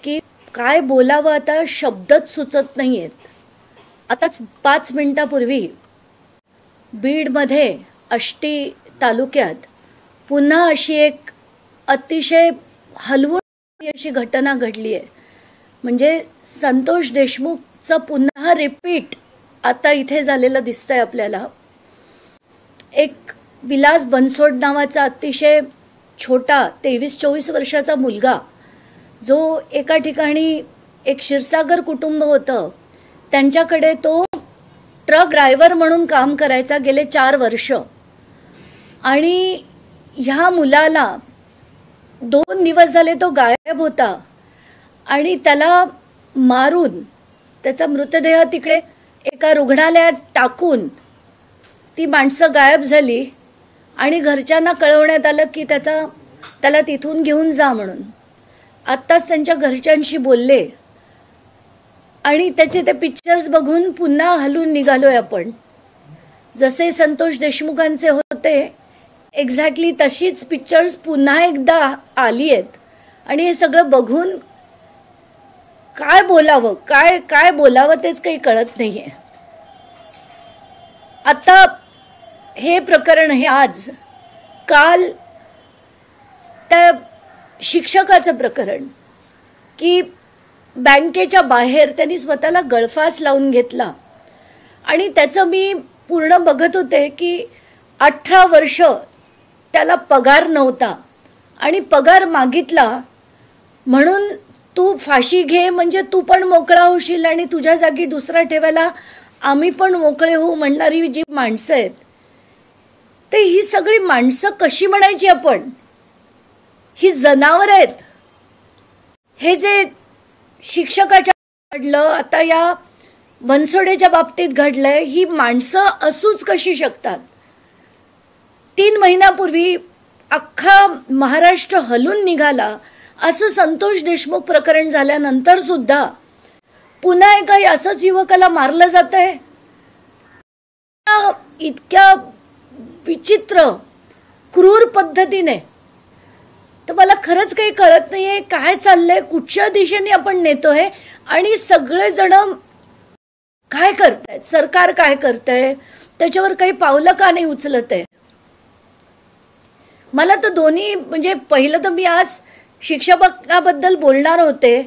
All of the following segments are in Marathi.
की काय बोलावं आता शब्दच सुचत नाहीयेत। आताच 5 मिनिटापूर्वी बीडमध्ये आष्टी तालुक्यात पुन्हा अशी एक अतिशय हलवून अशी घटना घडली आहे। म्हणजे संतोष देशमुखचं पुन्हा रिपीट आता इथे झालेलं दिसतंय आपल्याला। एक विलास बनसोड नावाचा अतिशय छोटा 23-24 वर्षाचा मुलगा जो एका ठिकाणी एक क्षीरसागर कुटुंब होतं, त्यांच्याकडे तो ट्रक ड्रायव्हर म्हणून काम करायचा गेले 4 वर्ष। आणि ह्या मुलाला 2 दिवस झाले तो गायब होता आणि त्याला मारून त्याचा मृतदेह तिकडे एका रुग्णालयात टाकून ती माणसं गायब झाली आणि घरच्यांना कळवण्यात आलं की त्याला तिथून घेऊन जा म्हणून। आत्ताच त्यांच्या घरच्यांशी बोलले आणि त्याचे ते पिक्चर्स बघून पुन्हा हलून निघालोय आपण। जसे संतोष देशमुखांचे होते एक्झॅक्टली तशीच पिक्चर्स पुन्हा एकदा आली आहेत आणि हे सगळं बघून काय बोलावं तेच काही कळत नाहीये। आता हे प्रकरण हे आज काल त्या शिक्षकाचं प्रकरण की बँकेच्या बाहेर त्यांनी स्वतःला गळफास लावून घेतला आणि त्याचं मी पूर्ण बघत होते की 18 वर्ष त्याला पगार नव्हता आणि पगार मागितला म्हणून तू फाशी घे म्हणजे तू पण मोकळा होशील आणि तुझ्या जागी दुसरा ठेवायला आम्ही पण मोकळे होऊ म्हणणारी जी माणसं आहेत, ते ही सगळी माणसं कशी म्हणायची आपण? ही जनावर आहेत। हे जे शिक्षकाच्या घडलं आता या बनसोडेच्या बाबतीत घडलंय, ही माणसं असूच कशी शकतात? 3 महिन्यापूर्वी अख्खा महाराष्ट्र हलून निघाला असं संतोष देशमुख प्रकरण झाल्यानंतर सुद्धा पुन्हा एका असंच युवकाला मारलं जातंय। इतक्या विचित्र क्रूर पद्धतीने तर मला खरंच काही कळत नाहीये काय चाललंय, कुठच्या दिशेने आपण नेतोय आणि सगळेजण काय करतायत, सरकार काय करतंय, त्याच्यावर काही पावलं का नाही उचलत आहे? मला तर दोन्ही म्हणजे पहिलं तर मी आज शिक्षकाबद्दल बोलणार होते।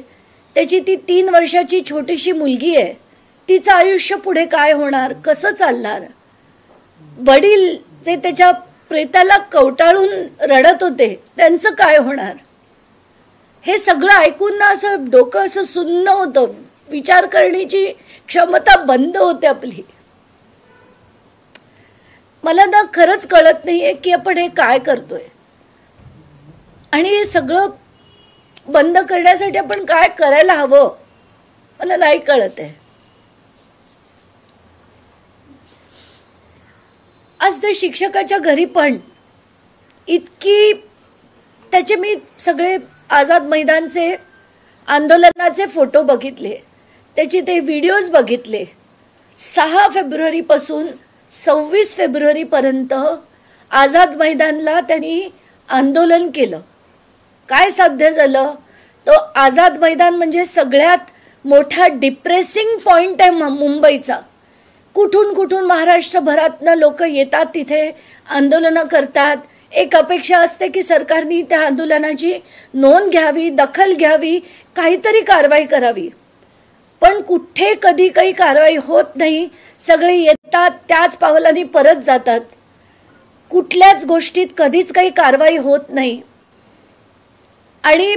त्याची ती 3 वर्षाची छोटीशी मुलगी आहे, तिचं आयुष्य पुढे काय होणार, कसं चालणार? वडील जे त्याच्या प्रेताला कवटाळून रडत होते त्यांचं काय होणार? हे सगळं ऐकून ना असं डोकं असं सुन्न होतं, विचार करण्याची क्षमता बंद होते आपली। मला ना खरंच कळत नाहीये की आपण हे काय करतोय आणि हे सगळं बंद करण्यासाठी आपण काय करायला हवं मला नाही कळत आहे। आज त्या शिक्षकाच्या घरी पण इतकी त्याचे मी सगळे आझाद मैदानचे आंदोलनाचे फोटो बघितले, त्याची ते व्हिडिओज बघितले। 6 फेब्रुवारीपासून 26 फेब्रुवारीपर्यंत आझाद मैदानला त्यांनी आंदोलन केलं। काय साध्य झालं? तो आझाद मैदान म्हणजे सगळ्यात मोठा डिप्रेसिंग पॉइंट आहे मुंबईचा। कुठून कुठून महाराष्ट्रभरातनं लोक येतात, तिथे आंदोलनं करतात। एक अपेक्षा असते की सरकारने त्या आंदोलनाची नोंद घ्यावी, दखल घ्यावी, काहीतरी कारवाई करावी, पण कुठे कधी काही कारवाई होत नाही। सगळे येतात त्याच पावलांनी परत जातात, कुठल्याच गोष्टीत कधीच काही कारवाई होत नाही। आणि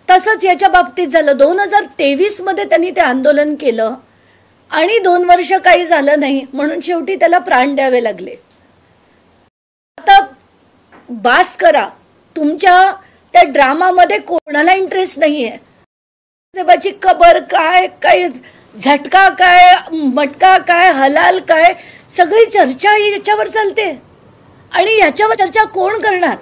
तसंच याच्या बाबतीत झालं। 2023 मध्ये त्यांनी ते आंदोलन केलं आणि 2 वर्ष काही झालं नाही म्हणून शेवटी त्याला प्राण द्यावे लागले। आता बास करा, तुमच्या त्या ड्रामामध्ये कोणाला इंटरेस्ट नाहीये। देवाची कबर काय, काय झटका काय, मटका काय, हलाल काय, सगळी चर्चा याच्यावर चालते आणि याच्यावर चर्चा कोण करणार?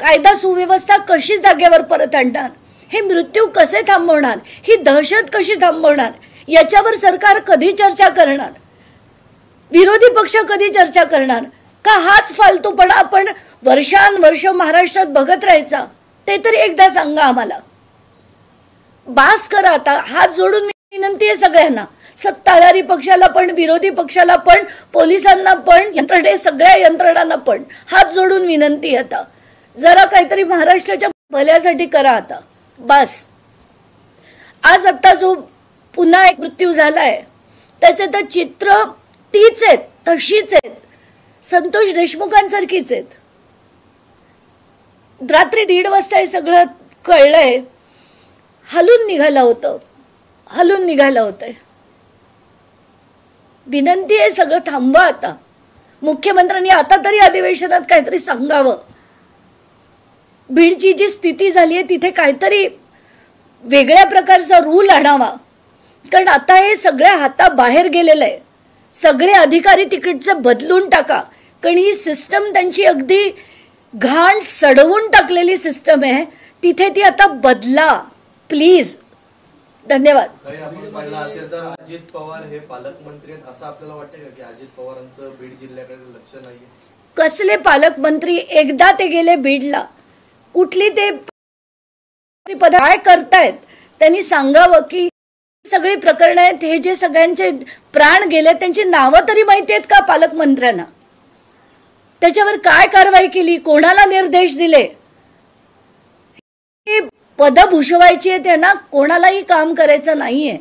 कायदा सुव्यवस्था कशी जागेवर परत आणणार? हे मृत्यू कसे थांबवणार? ही दहशत कशी थांबवणार? याच्यावर सरकार कधी चर्चा करणार? विरोधी पक्ष कधी चर्चा करणार? का हाच फालतूपणा आपण वर्षानुवर्ष महाराष्ट्रात बघत राहायचा? ते तरी एकदा सांगा आम्हाला। बास करा आता. हात जोडून विनंती आहे सगळ्यांना, सत्ताधारी पक्षाला पण, विरोधी पक्षाला पण, पोलिसांना पण, सगळ्या यंत्रणांना पण हात जोडून विनंती. आता जरा काहीतरी महाराष्ट्राच्या भल्यासाठी करा आता, बास. आज आता जो पुन्हा एक मृत्यू झालाय त्याचे तर चित्र तीच आहेत, तशीच आहेत, संतोष देशमुखांसारखीच आहेत. रात्री 1:30 वाजता हे सगळं कळलंय. हलून निघालं होतं. विनंती आहे सगळं थांबवा आता. मुख्यमंत्र्यांनी आता तरी अधिवेशनात काहीतरी सांगावं. बीडची जी स्थिती झाली आहे तिथे काहीतरी वेगळ्या प्रकारचा रूल आणावा, कारण आता हे सगळ्या हाताबाहेर गेलेलं आहे. सगळे अधिकारी तिकडचे बदलून टाका, कारण ही सिस्टम त्यांची अगदी घाण सडवून टाकलेली सिस्टम आहे. तिथे ती आता बदला प्लीज. धन्यवाद. आपण पाहिलं असेल तर अजित पवार हे पालकमंत्री आहेत, असं आपल्याला वाटतं का की अजित पवारांचं बीड जिल्ह्याकडे लक्ष नाहीये? कसले पालकमंत्री? एकदा ते गेले बीडला, कुठली ते पद काय करतायत त्यांनी सांगावं. की सगळी प्रकरण आहेत, हे जे सगळ्यांचे प्राण गेले त्यांची नावं तरी माहिती आहेत का पालकमंत्र्यांना? त्याच्यावर काय कारवाई केली, कोणाला निर्देश दिले? पद भूषवायची आहे त्यांना, कोणालाही काम करायचं नाहीये.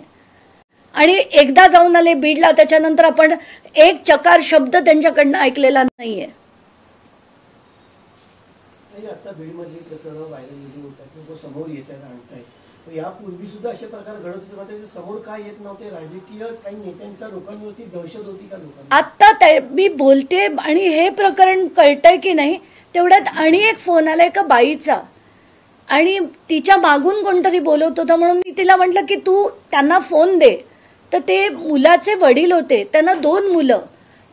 आणि एकदा जाऊन आले बीडला, त्याच्यानंतर आपण एक चकार शब्द त्यांच्याकडनं ऐकलेला नाहीये. आता बीडमधली प्रकरण व्हायरल होतात, समोर येतात आणतायत. यापूर्वी सुद्धा असे प्रकार घडत होते, मात्र समोर काय येत नव्हते? राजकीय काही नेत्यांच्या लोकांवरती दहशत होती का लोकांना? आता मी बोलते आणि हे प्रकरण कळतंय की नाही तेवढ्यात आणि एक फोन आलाय एका बाईचा, आणि तिच्या मागून कोणतरी बोलत होता, म्हणून मी तिला म्हटलं की तू त्यांना फोन दे. तर ते मुलाचे वडील होते, त्यांना 2 मुलं,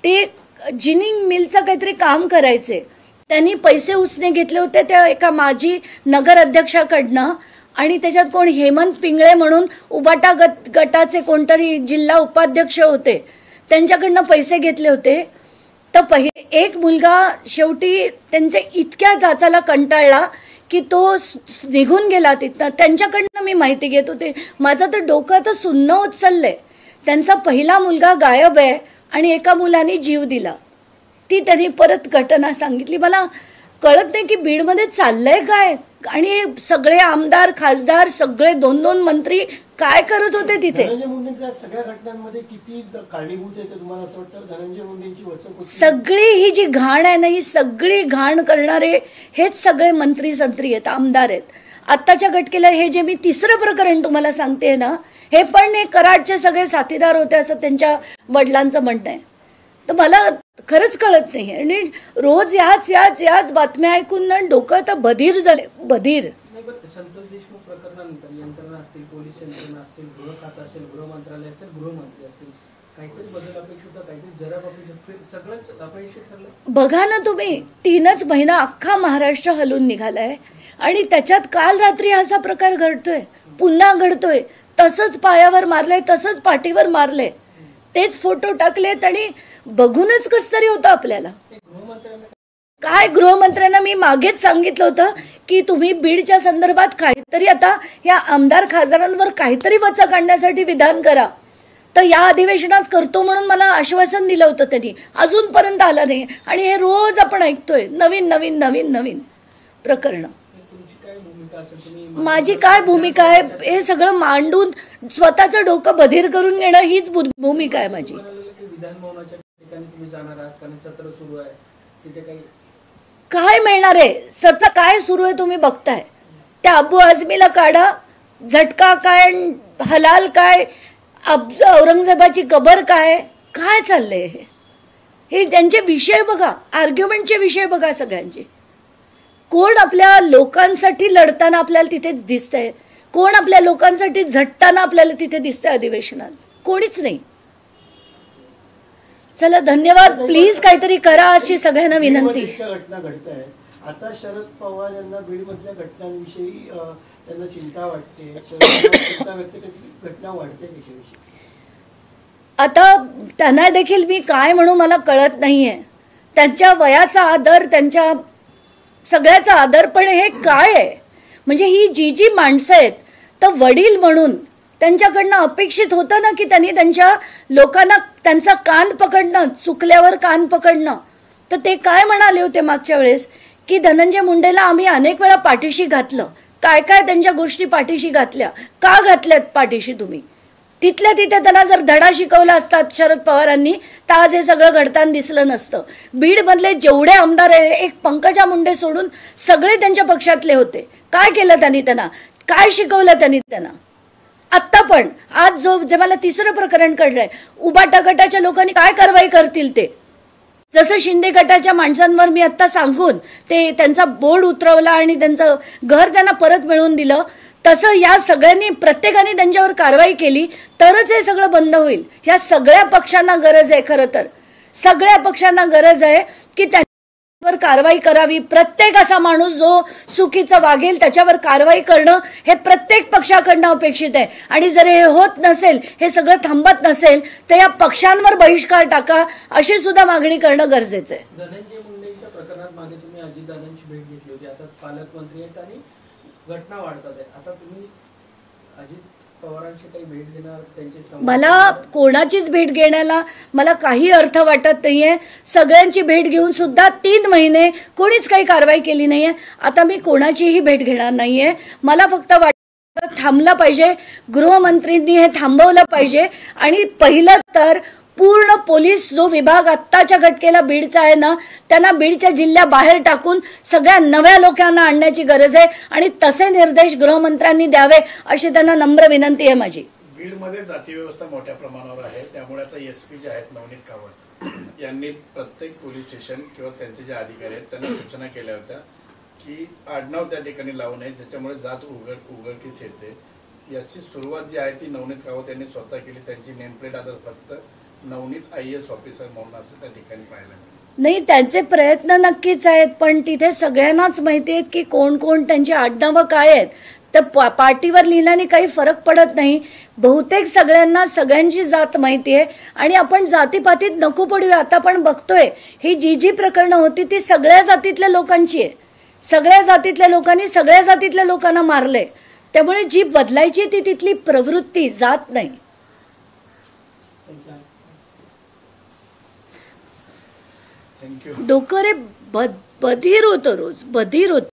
ते जिनिंग मिलचं काहीतरी काम करायचे. त्यांनी पैसे उसने घेतले होते त्या एका माजी नगर अध्यक्षाकडनं, आणि त्याच्यात कोण हेमंत पिंगळे म्हणून उबाटा गटाचे कोणतरी जिल्हा उपाध्यक्ष होते, त्यांच्याकडनं पैसे घेतले होते. तर एक मुलगा शेवटी त्यांच्या इतक्या जाचाला कंटाळला की तो निघून गेला तिथनं. त्यांच्याकडनं मी माहिती घेत होते. माझं तर डोकं तर सुन्न होत चाललंय. त्यांचा पहिला मुलगा गायब आहे आणि एका मुलाने जीव दिला. ती त्यांनी परत घटना सांगितली. मला कळत नाही की बीडमध्ये चाललंय काय, आणि सगळे आमदार खासदार सगळे 2-2 मंत्री काय करत होते तिथे. धनंजय मुंडेंच्या सगळ्या घटनांमध्ये किती कारणीभूत आहे तुम्हाला असं वाटतं? धनंजय मुंडेंची वचक सगळी ही जी घाण आहे ना, ही सगळी घाण करणारे हेच सगळे मंत्री संत्री आहेत, आमदार आहेत. आत्ताच्या घटकेला हे जे मी 3रं प्रकरण तुम्हाला सांगते ना, हे पण हे कराडचे सगळे साथीदार होते असं त्यांच्या वडिलांचं म्हणणं आहे. तर मला खरंच कळत नाही. आणि रोज याच बातम्या ऐकून ना डोकं तर बधीर झाले, बधीर. संतोष देशमुख प्रकरणानंतर यंत्रणा असतील, पोलीस यंत्रणा असतील, गृह खातं असेल, गृह मंत्रालय असेल, गृहमंत्री असतील, काहीतरी बदल अपेक्षित होता, काहीतरी जरा अपेक्षित, सगळंच अपेक्षित ठरलं. बघा ना तुम्ही, 3च महिना अख्खा महाराष्ट्र हलून निघालाय, आणि त्याच्यात काल रात्री असा प्रकार घडतोय, पुन्हा घडतोय. तसंच पायावर मारलंय, तसंच पाठीवर मारलंय, तेच फोटो टाकलेत, आणि बघूनच कस तरी होतं आपल्याला. काय गृहमंत्र्यांना मी मागेच सांगितलं होतं की तुम्ही बीडच्या संदर्भात काहीतरी आता या आमदार खासदारांवर काहीतरी वचा काढण्यासाठी विधान करा. तर या अधिवेशनात करतो म्हणून मला आश्वासन दिलं होतं त्यांनी, अजूनपर्यंत आलं नाही. आणि हे रोज आपण ऐकतोय नवीन प्रकरण. माझी काय भूमिका आहे हे सगळं मांडून स्वतःचं डोकं बधीर करून घेणं हीच भूमिका आहे माझी. काय मिळणार आहे? सत्ता काय सुरू आहे तुम्ही बघताय. त्या अबू आझमीला काढा, झटका काय, हलाल काय, औरंगजेबाची कबर काय, काय चाललंय हे त्यांचे विषय बघा, आर्ग्युमेंटचे विषय बघा सगळ्यांचे. कोण आपल्या लोकांसाठी लढताना आपल्याला तिथे दिसतंय, कोण आपल्या लोकांसाठी झटताना आपल्याला तिथे दिसतंय अधिवेशनात? कोणीच नाही. चला धन्यवाद. प्लीज काहीतरी करा अशी सगळ्यांना विनंती. घटना घडत आहे आता. शरद पवार यांना बीडमधल्या घटनांविषयी त्यांना चिंता वाटते, घटना वाढते त्याच्याविषयी. आता त्यांना देखील मी काय म्हणू मला कळत नाहीये. त्यांच्या वयाचा आदर, त्यांच्या सगळ्याचा आदर, पण हे काय आहे? म्हणजे ही जी माणसं आहेत तर वडील म्हणून त्यांच्याकडनं अपेक्षित होतं ना की त्यांनी त्यांच्या लोकांना त्यांचा कान पकडणं, चुकल्यावर कान पकडणं. तर ते काय म्हणाले होते मागच्या वेळेस की धनंजय मुंडेला आम्ही अनेक वेळा पाठीशी घातलं. काय काय त्यांच्या गोष्टी पाठीशी घातल्या, का घातल्यात पाठीशी तुम्ही? तिथल्या तिथे त्यांना जर धडा शिकवला असतात शरद पवारांनी तर आज हे सगळं घडताना दिसलं नसतं. बीडमधले जेवढे आमदार आहे, एक पंकजा मुंडे सोडून सगळे त्यांच्या पक्षातले होते. काय केलं त्यांनी त्यांना? काय शिकवलं त्यांनी त्यांना? आत्ता पण आज जे मला तिसरं प्रकरण कळलंय, उबाटा गटाच्या लोकांनी काय कारवाई करतील ते. जसं शिंदे गटाच्या माणसांवर मी आत्ता सांगून ते त्यांचा बोर्ड उतरवला आणि त्यांचं घर त्यांना परत मिळवून दिलं, तसं या सगळ्यांनी प्रत्येकाने त्यांच्यावर कारवाई केली तरच हे सगळं बंद होईल. या सगळ्या पक्षांना गरज आहे, खरं तर सगळ्या पक्षांना गरज आहे की त्यांच्यावर कारवाई करावी. प्रत्येक असा माणूस जो चुकीचं वागेल त्याच्यावर कारवाई करणं हे प्रत्येक पक्षाकडनं अपेक्षित आहे. आणि जर हे होत नसेल, हे सगळं थांबत नसेल तर या पक्षांवर बहिष्कार टाका अशी सुद्धा मागणी करणं गरजेचं आहे. धनंजय मुंडेंच्या प्रकरणात मागे तुम्ही अजितदादांची भेट घेतली होती, आता पालकमंत्री आहेत आणि घटना वाढतात आहे. आता तुम्ही अजित पवारांशी काही भेट घेणार? त्यांचे मला कोणाचीच भेट घेण्याला मला काही अर्थ वाटत नाहीये. सगळ्यांची भेट घेऊन सुद्धा 3 महिने कोणीच काही कारवाई केली नाहीये. आता मी कोणाचीही भेट घेणार नाहीये. मला फक्त वाटतं थांबलं पाहिजे, गृहमंत्रींनी हे थांबवलं पाहिजे. आणि पहिलं तर पूर्ण पोलीस जो विभाग आत्ताच्या घटकेला बीडचा आहे ना, त्यांना बीडच्या जिल्ह्याबाहेर टाकून सगळ्या नव्या लोकांना आणण्याची गरज आहे. आणि तसे निर्देश गृहमंत्र्यांनी द्यावे अशी त्यांना नम्र विनंती आहे माझी. बीडमध्ये जाती व्यवस्था मोठ्या प्रमाणावर आहे, त्यामुळे आता एसपी जे आहेत नवनीत कावत यांनी प्रत्येक पोलीस स्टेशन किंवा त्यांचे जे अधिकारी आहेत त्यांना सूचना केल्या होत्या की आडनाव त्या ठिकाणी लावू नये, ज्याच्यामुळे जात उघडकीस येते. याची सुरुवात जी आहे ती नवनीत कावत यांनी स्वतः केली. त्यांची नेमप्लेट आता फक्त नवनीत IAS ऑफिसर म्हणून असं त्या ठिकाणी पाहायला मिळालं. नाही, त्यांचे प्रयत्न नक्कीच आहेत, पण तिथे सगळ्यांनाच माहिती आहेत की कोण कोण त्यांची आडनावं काय आहेत. तर पार्टीवर लिहिल्याने काही फरक पडत नाही. बहुतेक सगळ्यांना सगळ्यांची जात माहिती आहे आणि आपण जातीपातीत नको पडूया. आता आपण बघतोय ही जी प्रकरणं होती ती सगळ्या जातीतल्या लोकांची आहे. सगळ्या जातीतल्या लोकांनी सगळ्या जातीतल्या लोकांना मारले. त्यामुळे जी बदलायची ती तिथली प्रवृत्ती, जात नाही. डोकं रे बधीर होतं, रोज बधीर होतं.